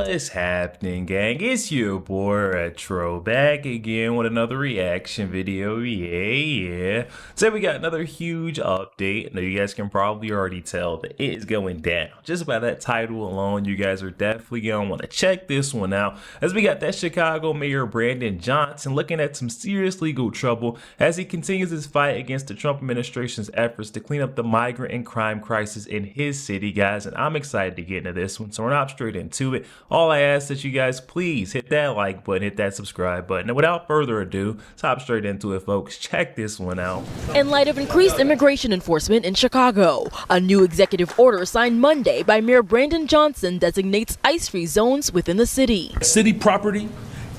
What's happening, gang? It's your boy Retro back again with another reaction video. Yeah. Today we got another huge update. Now you guys can probably already tell that it is going down. Just by that title alone, you guys are definitely gonna want to check this one out, as we got that Chicago Mayor Brandon Johnson looking at some serious legal trouble as he continues his fight against the Trump administration's efforts to clean up the migrant and crime crisis in his city, guys. And I'm excited to get into this one, so we're not straight into it. All I ask that you guys please hit that like button, hit that subscribe button, and without further ado, hop straight into it, folks. Check this one out. In light of increased immigration enforcement in Chicago, a new executive order signed Monday by Mayor Brandon Johnson designates ICE-free zones within the city. City property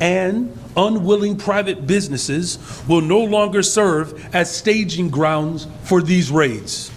and unwilling private businesses will no longer serve as staging grounds for these raids.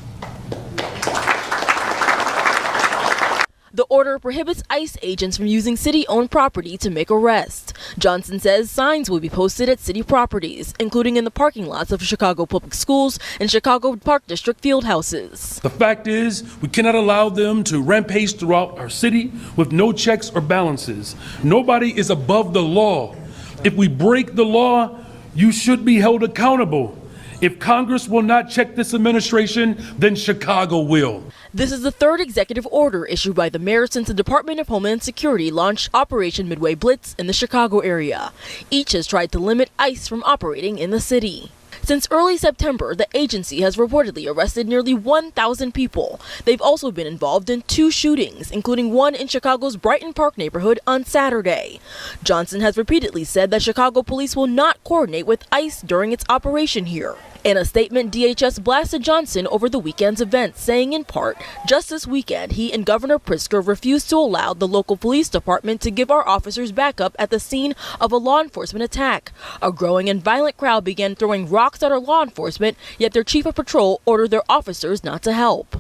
The order prohibits ICE agents from using city-owned property to make arrests. Johnson says signs will be posted at city properties, including in the parking lots of Chicago Public Schools and Chicago Park District field houses. The fact is, we cannot allow them to rampage throughout our city with no checks or balances. Nobody is above the law. If we break the law, you should be held accountable. If Congress will not check this administration, then Chicago will. This is the third executive order issued by the mayor since the Department of Homeland Security launched Operation Midway Blitz in the Chicago area. Each has tried to limit ICE from operating in the city. Since early September, the agency has reportedly arrested nearly 1,000 people. They've also been involved in 2 shootings, including one in Chicago's Brighton Park neighborhood on Saturday. Johnson has repeatedly said that Chicago police will not coordinate with ICE during its operation here. In a statement, DHS blasted Johnson over the weekend's events, saying in part, just this weekend, he and Governor Pritzker refused to allow the local police department to give our officers backup at the scene of a law enforcement attack. A growing and violent crowd began throwing rocks at our law enforcement, yet their chief of patrol ordered their officers not to help.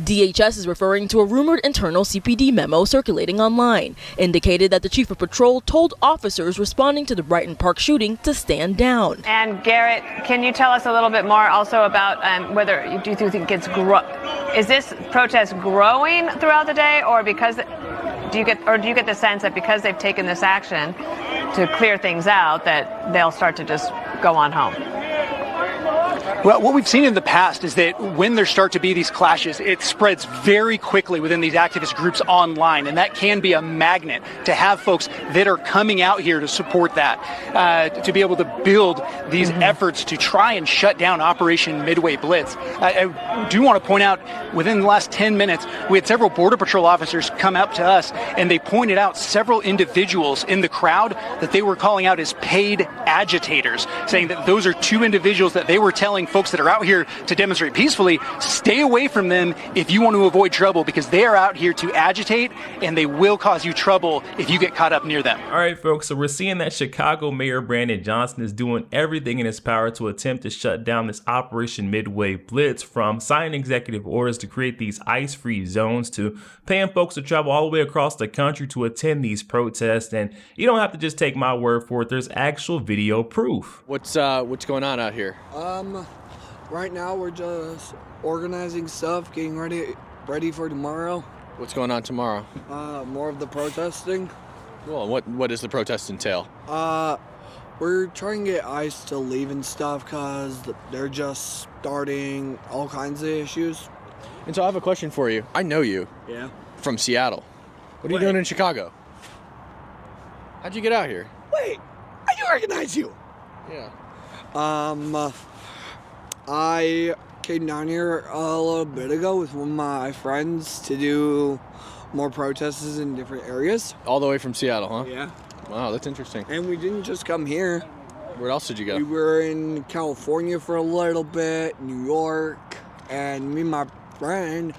DHS is referring to a rumored internal CPD memo circulating online, indicated that the chief of patrol told officers responding to the Brighton Park shooting to stand down. And Garrett, can you tell us a little bit more also about whether do you think it's is this protest growing throughout the day, or do you get the sense that because they've taken this action to clear things out that they'll start to just go on home? Well, what we've seen in the past is that when there start to be these clashes, it spreads very quickly within these activist groups online, and that can be a magnet to have folks that are coming out here to support that, to be able to build these efforts to try and shut down Operation Midway Blitz. I do want to point out, within the last 10 minutes, we had several Border Patrol officers come up to us, and they pointed out several individuals in the crowd that they were calling out as paid agitators, saying that those are 2 individuals that they were telling folks that are out here to demonstrate peacefully, stay away from them if you want to avoid trouble, because they are out here to agitate and they will cause you trouble if you get caught up near them. All right, folks, so we're seeing that Chicago Mayor Brandon Johnson is doing everything in his power to attempt to shut down this Operation Midway Blitz, from signing executive orders to create these ICE-free zones to paying folks to travel all the way across the country to attend these protests. And you don't have to just take my word for it. There's actual video proof. What's going on out here? Right now we're just organizing stuff, getting ready for tomorrow. What's going on tomorrow? More of the protesting. Well, what does the protest entail? We're trying to get ICE to leave and stuff because they're just starting all kinds of issues. And so I have a question for you. I know you. Yeah. From Seattle. What are you doing in Chicago? How'd you get out here? Wait, I do recognize you. Yeah. I came down here a little bit ago with one of my friends to do more protests in different areas. All the way from Seattle, huh? Yeah. Wow, that's interesting. And we didn't just come here. Where else did you go? We were in California for a little bit, New York, and me and my friend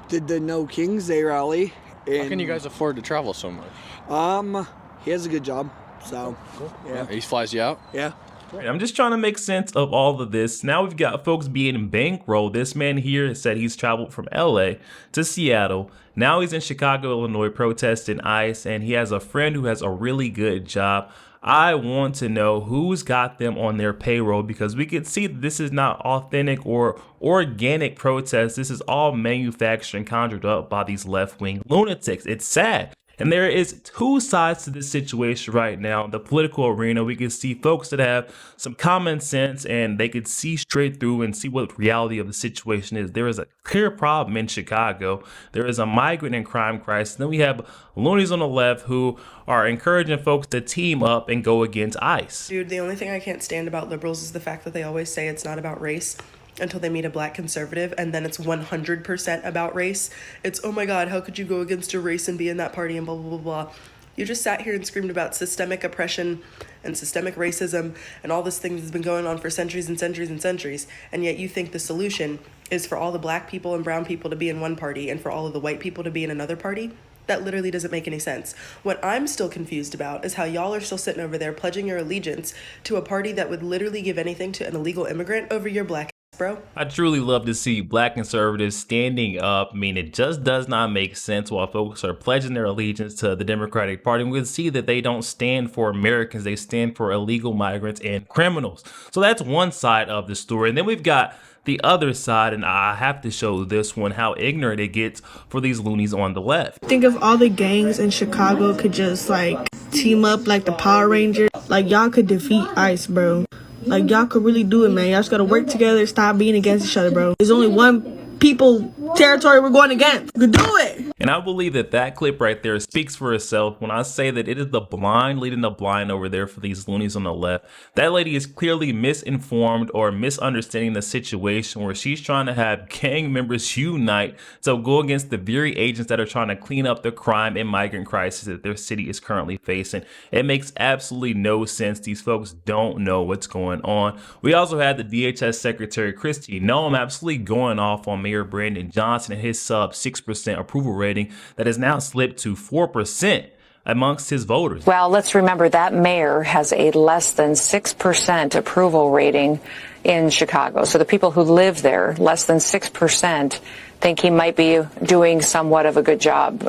did the No Kings Day rally. How can you guys afford to travel so much? He has a good job, so. Cool. Yeah. He flies you out? Yeah. I'm just trying to make sense of all of this. Now we've got folks being bankrolled. This man here said he's traveled from LA to Seattle. Now he's in Chicago, Illinois protesting ICE, and he has a friend who has a really good job. I want to know who's got them on their payroll, because we can see that this is not authentic or organic protest. This is all manufactured and conjured up by these left-wing lunatics. It's sad. And there is two sides to this situation right now. In the political arena, we can see folks that have some common sense and they could see straight through and see what the reality of the situation is. There is a clear problem in Chicago. There is a migrant and crime crisis. Then we have loonies on the left who are encouraging folks to team up and go against ICE. Dude, the only thing I can't stand about liberals is the fact that they always say it's not about race until they meet a black conservative, and then it's 100% about race. It's, oh my God, how could you go against your race and be in that party and blah, blah, blah, blah. You just sat here and screamed about systemic oppression and systemic racism and all this thing that's been going on for centuries and centuries and centuries, and yet you think the solution is for all the black people and brown people to be in one party and for all of the white people to be in another party? That literally doesn't make any sense. What I'm still confused about is how y'all are still sitting over there pledging your allegiance to a party that would literally give anything to an illegal immigrant over your black bro. I truly love to see black conservatives standing up. I mean, it just does not make sense while folks are pledging their allegiance to the Democratic Party. We can see that they don't stand for Americans. They stand for illegal migrants and criminals. So that's one side of the story. And then we've got the other side, and I have to show this one, how ignorant it gets for these loonies on the left. Think if all the gangs in Chicago could just like team up like the Power Rangers, like y'all could defeat ICE, bro. Like, y'all could really do it, man. Y'all just gotta work together, stop being against each other, bro. There's only one people territory we're going against. We could do it. And I believe that that clip right there speaks for itself when I say that it is the blind leading the blind over there for these loonies on the left. That lady is clearly misinformed or misunderstanding the situation where she's trying to have gang members unite to go against the very agents that are trying to clean up the crime and migrant crisis that their city is currently facing. It makes absolutely no sense. These folks don't know what's going on. We also had the DHS Secretary Kristi Noem absolutely going off on Mayor Brandon Johnson and his sub 6% approval rating that has now slipped to 4% amongst his voters. Well, let's remember that mayor has a less than 6% approval rating in Chicago. So the people who live there, less than 6%, think he might be doing somewhat of a good job.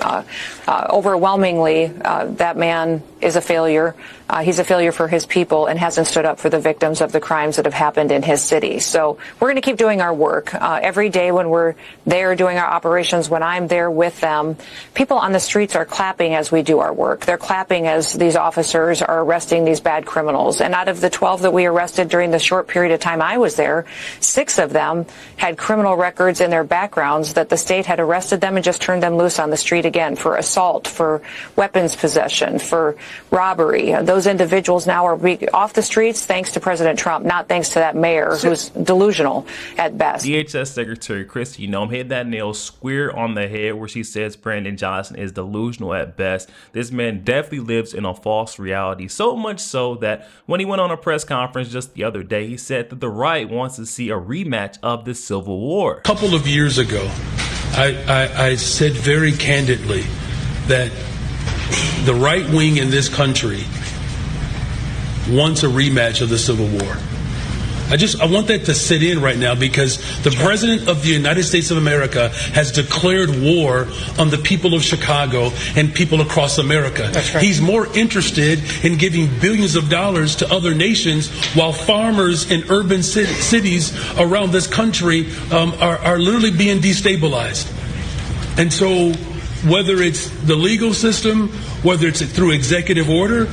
Overwhelmingly, that man is a failure. He's a failure for his people and hasn't stood up for the victims of the crimes that have happened in his city. So we're going to keep doing our work. Every day when we're there doing our operations, when I'm there with them, people on the streets are clapping as we do our work. They're clapping as these officers are arresting these bad criminals. And out of the 12 that we arrested during the short period of time I was there, 6 of them had criminal records in their backgrounds that the state had arrested them and just turned them loose on the street again for assault, for weapons possession, for robbery. Those individuals now are off the streets thanks to President Trump, not thanks to that mayor who's delusional at best. DHS Secretary Kristi Noem hit that nail square on the head where she says Brandon Johnson is delusional at best. This man definitely lives in a false reality, so much so that when he went on a press conference just the other day, he said that the right wants to see a rematch of the Civil War. A couple of years ago, I said very candidly that the right wing in this country wants a rematch of the Civil War. I want that to sit in right now, because the President of the United States of America has declared war on the people of Chicago and people across America. That's right. He's more interested in giving billions of dollars to other nations, while farmers in urban cities around this country are literally being destabilized. And so whether it's the legal system, whether it's through executive order,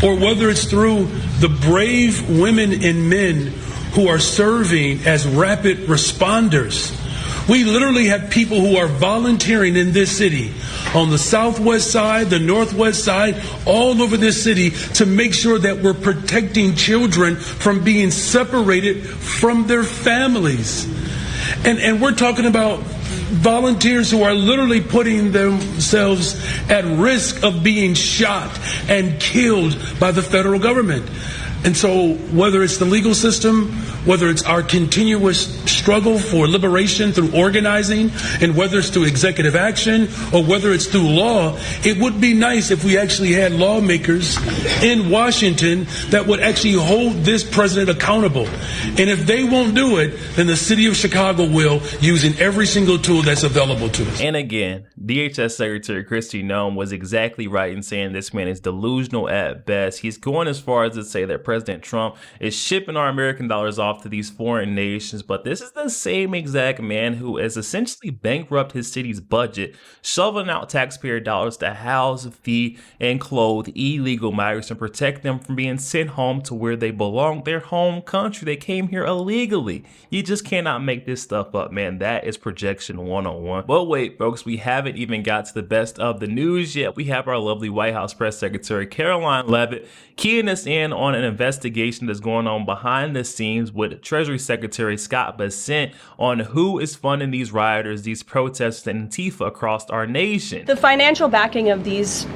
or whether it's through the brave women and men who are serving as rapid responders. We literally have people who are volunteering in this city, on the southwest side, the northwest side, all over this city, to make sure that we're protecting children from being separated from their families. And we're talking about volunteers who are literally putting themselves at risk of being shot and killed by the federal government. And so whether it's the legal system, whether it's our continuous struggle for liberation through organizing, and whether it's through executive action or whether it's through law, it would be nice if we actually had lawmakers in Washington that would actually hold this president accountable. And if they won't do it, then the city of Chicago will, using every single tool that's available to us. And again, DHS Secretary Kristi Noem was exactly right in saying this man is delusional at best. He's going as far as to say that President Trump is shipping our American dollars off to these foreign nations, but this is the same exact man who has essentially bankrupted his city's budget, shoveling out taxpayer dollars to house, feed, and clothe illegal migrants and protect them from being sent home to where they belong, their home country. They came here illegally. You just cannot make this stuff up, man. That is projection 101. But wait, folks, we haven't even got to the best of the news yet. We have our lovely White House Press Secretary Caroline Leavitt keying us in on an investigation that's going on behind the scenes with Treasury Secretary Scott Bessent on who is funding these rioters, these protests, and Antifa across our nation. The financial backing of these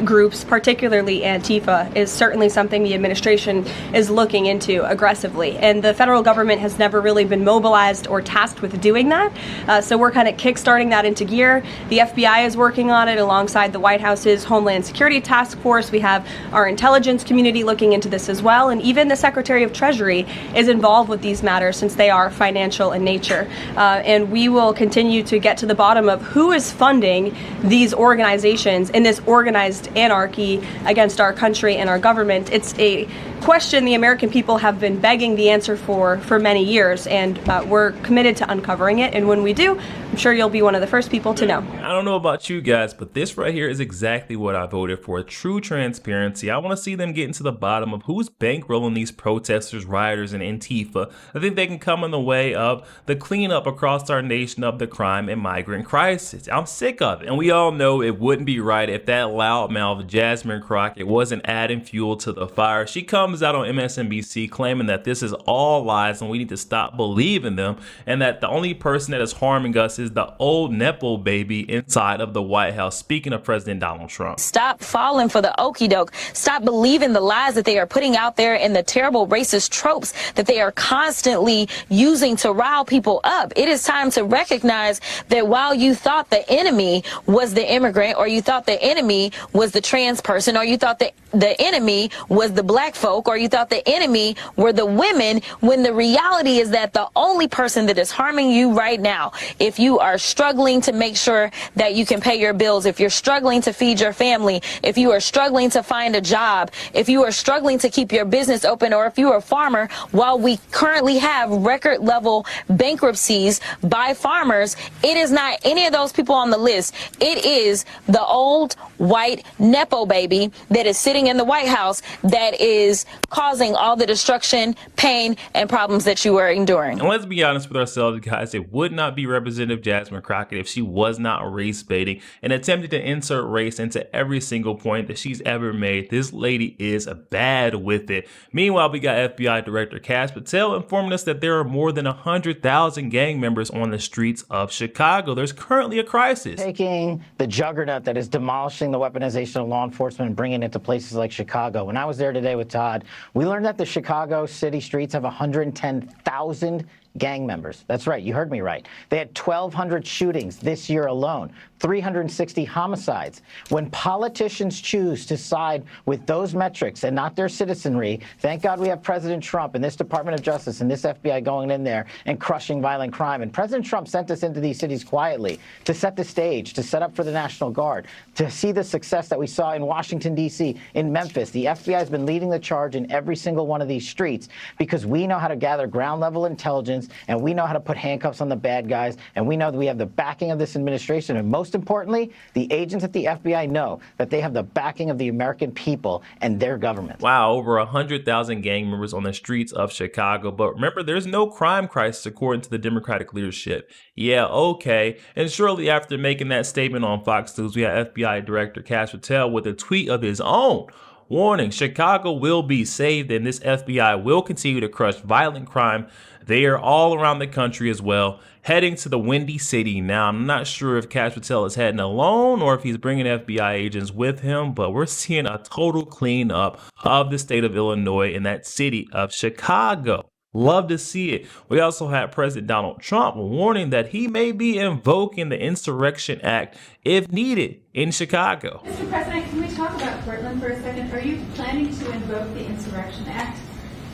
groups, particularly Antifa, is certainly something the administration is looking into aggressively. And the federal government has never really been mobilized or tasked with doing that. So we're kind of kickstarting that into gear. The FBI is working on it alongside the White House's Homeland Security Task Force. We have our intelligence community looking into this as well. And even the Secretary of Treasury is involved with these matters since they are financial in nature. And we will continue to get to the bottom of who is funding these organizations in this organized anarchy against our country and our government. It's a question the American people have been begging the answer for many years, and we're committed to uncovering it. And when we do, I'm sure you'll be one of the first people to know. I don't know about you guys, but this right here is exactly what I voted for. True transparency. I want to see them getting to the bottom of who's bankrolling these protesters, rioters, and Antifa. I think they can come in the way of the cleanup across our nation of the crime and migrant crisis. I'm sick of it. And we all know it wouldn't be right if that loudmouth Jasmine Crockett wasn't adding fuel to the fire. She comes out on MSNBC claiming that this is all lies and we need to stop believing them, and that the only person that is harming us is the old Nepo baby inside of the White House. Speaking of President Donald Trump. Stop falling for the okie doke. Stop believing the lies that they are putting out there and the terrible racist tropes that they are constantly using to rile people up. It is time to recognize that while you thought the enemy was the immigrant, or you thought the enemy was the trans person, or you thought that the enemy was the black folk, or you thought the enemy were the women, when the reality is that the only person that is harming you right now, if you are struggling to make sure that you can pay your bills, if you're struggling to feed your family, if you are struggling to find a job, if you are struggling to keep your business open, or if you are a farmer, while we currently have record level bankruptcies by farmers, it is not any of those people on the list. It is the old white Nepo baby that is sitting in the White House that is causing all the destruction, pain, and problems that you are enduring. And let's be honest with ourselves, guys. It would not be Representative Jasmine Crockett if she was not race baiting and attempting to insert race into every single point that she's ever made. This lady is bad with it. Meanwhile, we got FBI Director Kash Patel informing us that there are more than 100,000 gang members on the streets of Chicago. There's currently a crisis. Taking the juggernaut that is demolishing the weaponization of law enforcement and bringing it to places like Chicago. When I was there today with Todd, we learned that the Chicago city streets have 110,000 gang members. That's right. You heard me right. They had 1,200 shootings this year alone, 360 homicides. When politicians choose to side with those metrics and not their citizenry, thank God we have President Trump and this Department of Justice and this FBI going in there and crushing violent crime. And President Trump sent us into these cities quietly to set the stage, to set up for the National Guard, to see the success that we saw in Washington, D.C., in Memphis. The FBI has been leading the charge in every single one of these streets because we know how to gather ground level intelligence, and we know how to put handcuffs on the bad guys, and we know that we have the backing of this administration. And most importantly, the agents at the FBI know that they have the backing of the American people and their government. Wow, over 100,000 gang members on the streets of Chicago. But remember, there's no crime crisis according to the Democratic leadership. Yeah, okay. And shortly after making that statement on Fox News, we had FBI Director Kash Patel with a tweet of his own. Warning, Chicago will be saved and this FBI will continue to crush violent crime. They are all around the country as well, heading to the Windy City. Now, I'm not sure if Kash Patel is heading alone or if he's bringing FBI agents with him, but we're seeing a total cleanup of the state of Illinois in that city of Chicago. Love to see it. We also had President Donald Trump warning that he may be invoking the Insurrection Act if needed in Chicago. Mr. President, can we talk about Portland for a second? Are you planning to invoke the Insurrection Act?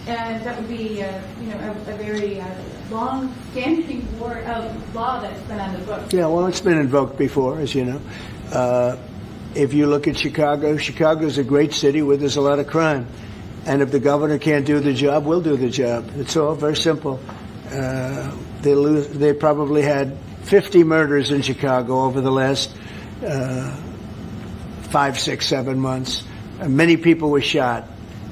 And that would be, a very long-standing law that's been on the books. Yeah, well, it's been invoked before, as you know. If you look at Chicago, Chicago's a great city where there's a lot of crime. And if the governor can't do the job, we'll do the job. It's all very simple. They probably had 50 murders in Chicago over the last 5, 6, 7 months. Many people were shot.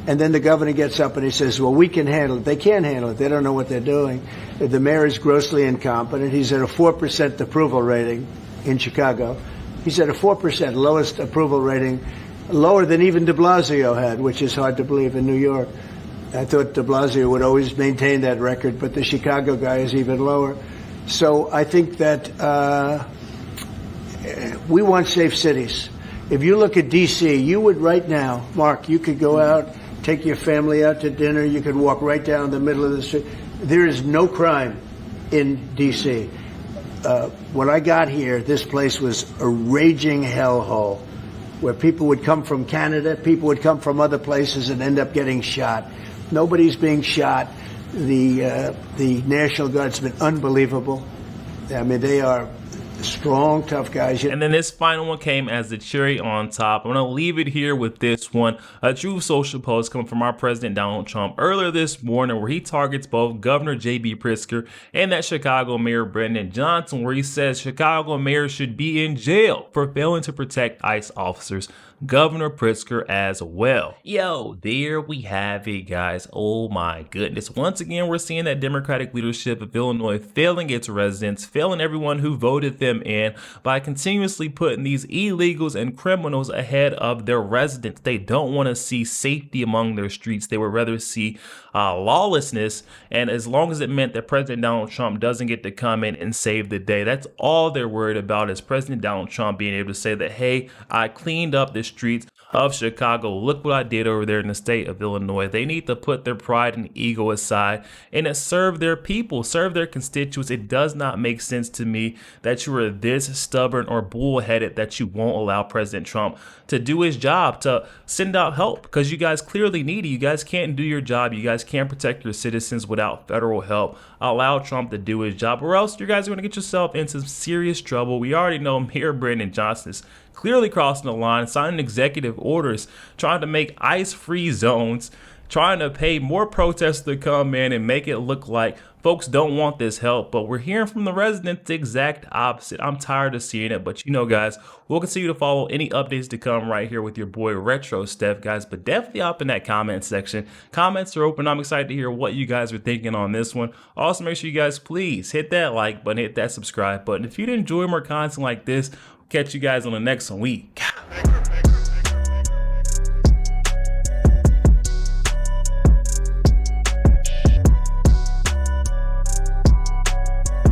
And then the governor gets up and he says, well, we can handle it. They can't handle it. They don't know what they're doing. The mayor is grossly incompetent. He's at a 4% approval rating in Chicago. He's at a 4%, lowest approval rating, lower than even de Blasio had, which is hard to believe in New York. I thought de Blasio would always maintain that record, but the Chicago guy is even lower. So I think that we want safe cities. If you look at D.C., you would right now, Mark, you could go out, take your family out to dinner. You could walk right down the middle of the street. There is no crime in D.C. When I got here, this place was a raging hellhole where people would come from Canada, people would come from other places and end up getting shot. Nobody's being shot. The National Guard's been unbelievable. I mean, they are strong, tough guys. And then this final one came as the cherry on top. I'm going to leave it here with this one. A true social post coming from our President Donald Trump earlier this morning where he targets both Governor J.B. Pritzker and that Chicago Mayor Brendan Johnson, where he says Chicago mayors should be in jail for failing to protect ICE officers. Governor Pritzker as well. Yo, there we have it, guys. Oh my goodness. Once again, we're seeing that Democratic leadership of Illinois failing its residents, failing everyone who voted them in by continuously putting these illegals and criminals ahead of their residents. They don't want to see safety among their streets. They would rather see lawlessness. And as long as it meant that President Donald Trump doesn't get to come in and save the day, that's all they're worried about, is President Donald Trump being able to say that, hey, I cleaned up this streets of Chicago. Look what I did over there in the state of Illinois. They need to put their pride and ego aside and serve their people, serve their constituents. It does not make sense to me that you are this stubborn or bullheaded that you won't allow President Trump to do his job, to send out help, because you guys clearly need it. You guys can't do your job. You guys can't protect your citizens without federal help. Allow Trump to do his job, or else you guys are going to get yourself into serious trouble. We already know Mayor Brendan Johnson is clearly crossing the line, signing executive orders, trying to make ICE-free zones, trying to pay more protesters to come in and make it look like folks don't want this help. But we're hearing from the residents the exact opposite. I'm tired of seeing it, but you know, guys, we'll continue to follow any updates to come right here with your boy RetroStef, guys. But definitely up in that comment section. Comments are open. I'm excited to hear what you guys are thinking on this one. Also, make sure you guys please hit that like button, hit that subscribe button. If you enjoy more content like this, catch you guys on the next one.